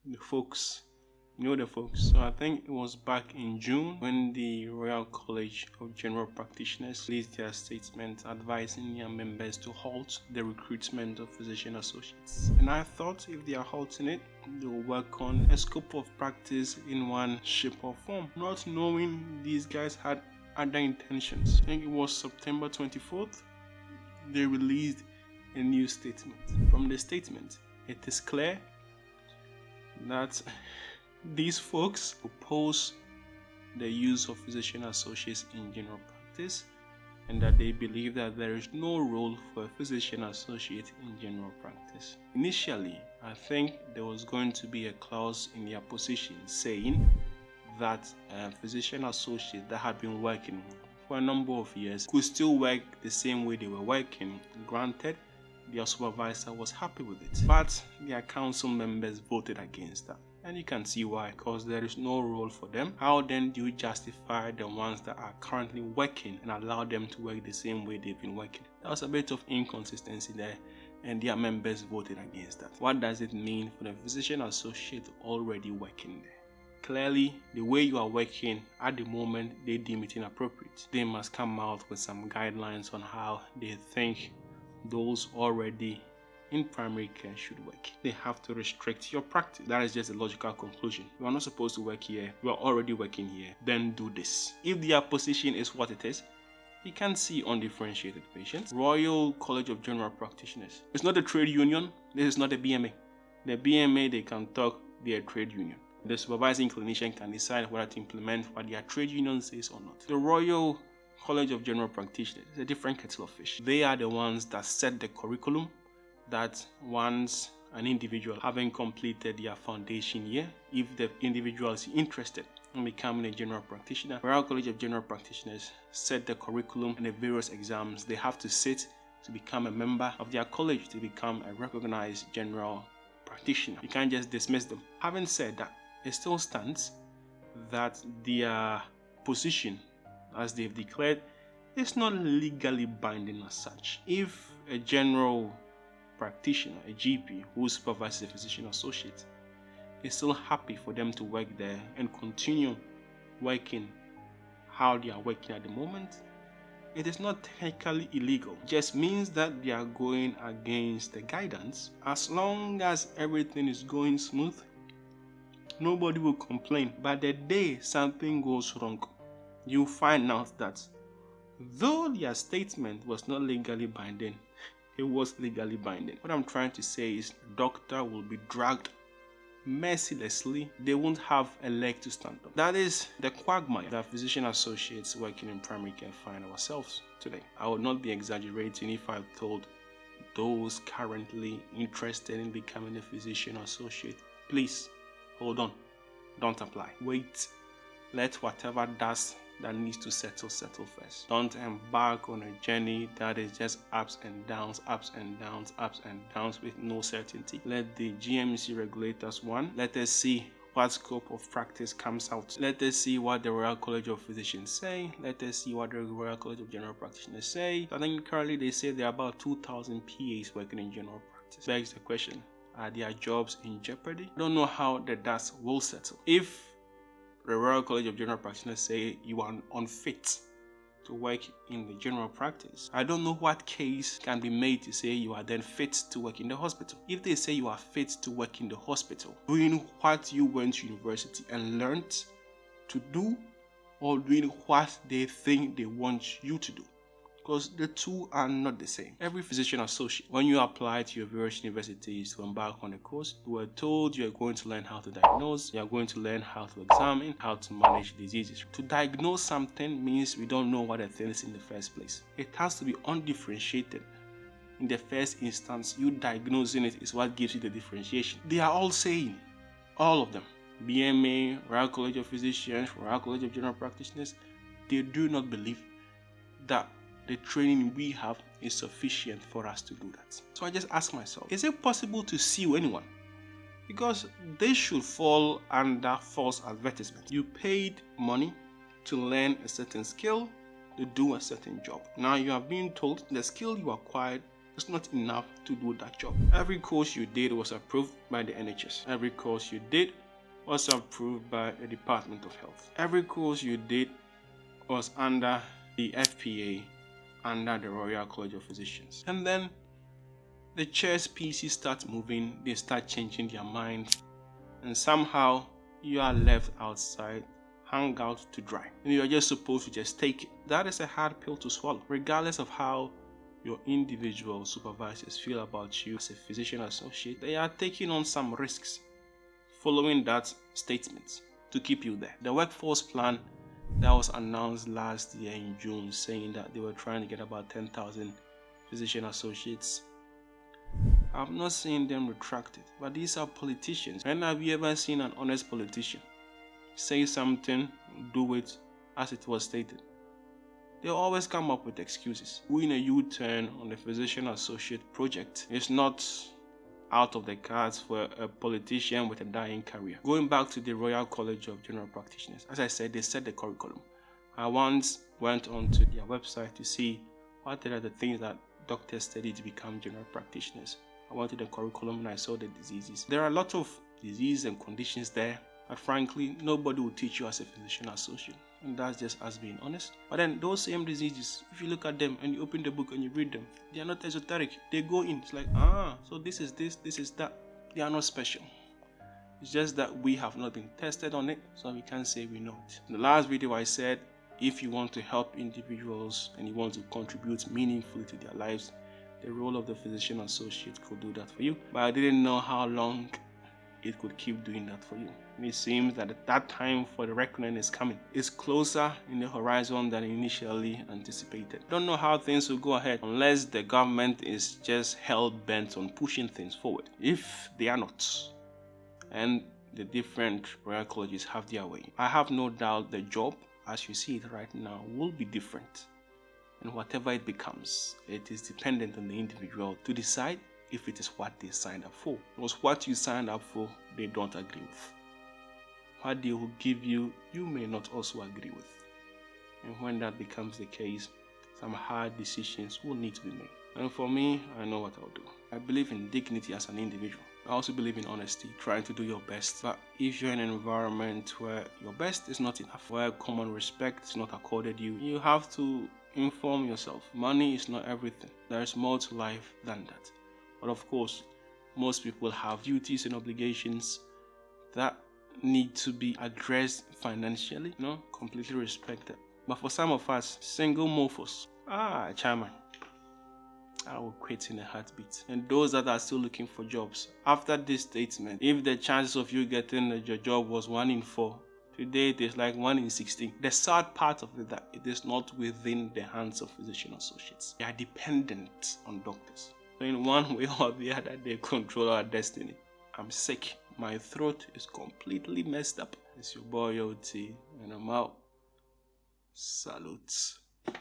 the folks. You know the folks. So I think it was back in June when the Royal College of General Practitioners released their statement advising their members to halt the recruitment of physician associates. And I thought if they are halting it, they will work on a scope of practice in one shape or form, not knowing these guys had other intentions. I think it was September 24th, they released a new statement. From the statement, it is clear that these folks oppose the use of physician associates in general practice and that they believe that there is no role for a physician associate in general practice. Initially, I think there was going to be a clause in their position saying that physician associates that had been working for a number of years could still work the same way they were working, granted their supervisor was happy with it. But their council members voted against that. And you can see why, because there is no role for them. How then do you justify the ones that are currently working and allow them to work the same way they've been working? There was a bit of inconsistency there, and their members voted against that. What does it mean for the physician associate already working there? Clearly, the way you are working at the moment, they deem it inappropriate. They must come out with some guidelines on how they think those already in primary care should work. They have to restrict your practice. That is just a logical conclusion. You are not supposed to work here. You are already working here. Then do this. If their position is what it is, you can see undifferentiated patients. Royal College of General Practitioners. It's not a trade union. This is not a BMA. The BMA, they can talk, they are a trade union. The supervising clinician can decide whether to implement what their trade union says or not. The Royal College of General Practitioners is a different kettle of fish. They are the ones that set the curriculum that once an individual having completed their foundation year, if the individual is interested in becoming a general practitioner, Royal College of General Practitioners set the curriculum and the various exams they have to sit to become a member of their college, to become a recognized general practitioner. You can't just dismiss them. Having said that, it still stands that their position, as they've declared, is not legally binding as such. If a general practitioner, a GP who supervises a physician associate, is still happy for them to work there and continue working how they are working at the moment, it is not technically illegal. It just means that they are going against the guidance. As long as everything is going smooth, nobody will complain. But the day something goes wrong, you find out that though their statement was not legally binding, it was legally binding. What I'm trying to say is the doctor will be dragged mercilessly. They won't have a leg to stand on. That is the quagmire that physician associates working in primary care find ourselves today. I would not be exaggerating if I told those currently interested in becoming a physician associate, please hold on, don't apply. Wait, let whatever dust that needs to settle first. Don't embark on a journey that is just ups and downs with no certainty. Let the GMC regulators let us see what scope of practice comes out. Let us see what the Royal College of Physicians say. Let us see what the Royal College of General Practitioners say. I think currently they say there are about 2,000 PAs working in general practice. Begs the question, are their jobs in jeopardy? I don't know how the dust will settle. If the Royal College of General Practitioners say you are unfit to work in the general practice, I don't know what case can be made to say you are then fit to work in the hospital. If they say you are fit to work in the hospital, doing what you went to university and learned to do, or doing what they think they want you to do, because the two are not the same. Every physician associate, when you apply to your various universities to embark on a course, you were told you are going to learn how to diagnose, you are going to learn how to examine, how to manage diseases. To diagnose something means we don't know what the thing is in the first place. It has to be undifferentiated. In the first instance, you diagnosing it is what gives you the differentiation. They are all saying, all of them, BMA, Royal College of Physicians, Royal College of General Practitioners, they do not believe that the training we have is sufficient for us to do that. So I just ask myself, is it possible to sue anyone? Because they should fall under false advertisement. You paid money to learn a certain skill, to do a certain job. Now you are being told the skill you acquired It's not enough to do that job. Every course you did was approved by the NHS. Every course you did was approved by the Department of Health. Every course you did was under the FPA, under the Royal College of Physicians. And then the chair's PC starts moving, they start changing their mind, and somehow you are left outside, hung out to dry. And you are just supposed to just take it. That is a hard pill to swallow, regardless of how your individual supervisors feel about you as a physician associate. They are taking on some risks following that statement to keep you there. The workforce plan that was announced last year in June, saying that they were trying to get about 10,000 physician associates, I've not seen them retracted. But these are politicians. When have you ever seen an honest politician say something, do it as it was stated? They always come up with excuses. Doing a U-turn on the physician associate project is not out of the cards for a politician with a dying career. Going back to the Royal College of General Practitioners, as I said, they set the curriculum. I once went onto their website to see what are the things that doctors study to become general practitioners. I went to the curriculum and I saw the diseases. There are a lot of diseases and conditions there, but frankly, nobody will teach you as a physician associate. And that's just us being honest. But then those same diseases, if you look at them and you open the book and you read them, they are not esoteric. They go in. It's like, so this is this is that. They are not special. It's just that we have not been tested on it, so we can't say we know it. In the last video I said, if you want to help individuals and you want to contribute meaningfully to their lives, the role of the physician associate could do that for you. But I didn't know how long it could keep doing that for you. And it seems that that time for the reckoning is coming. It's closer in the horizon than initially anticipated. Don't know how things will go ahead unless the government is just hell-bent on pushing things forward. If they are not, and the different royal colleges have their way, I have no doubt the job, as you see it right now, will be different. And whatever it becomes, it is dependent on the individual to decide if it is what they signed up for. Because what you signed up for, they don't agree with. What they will give you, you may not also agree with. And when that becomes the case, some hard decisions will need to be made. And for me, I know what I'll do. I believe in dignity as an individual. I also believe in honesty, trying to do your best. But if you're in an environment where your best is not enough, where common respect is not accorded you, you have to inform yourself. Money is not everything. There is more to life than that. But of course, most people have duties and obligations that need to be addressed financially, completely respected. But for some of us, single mofos, chairman, I will quit in a heartbeat. And those that are still looking for jobs, after this statement, if the chances of you getting a job was 1 in 4, today it is like 1 in 16. The sad part of it that it is not within the hands of physician associates. They are dependent on doctors. So in one way or the other, they control our destiny. I'm sick. My throat is completely messed up. It's your boy OT, and I'm out. Salutes.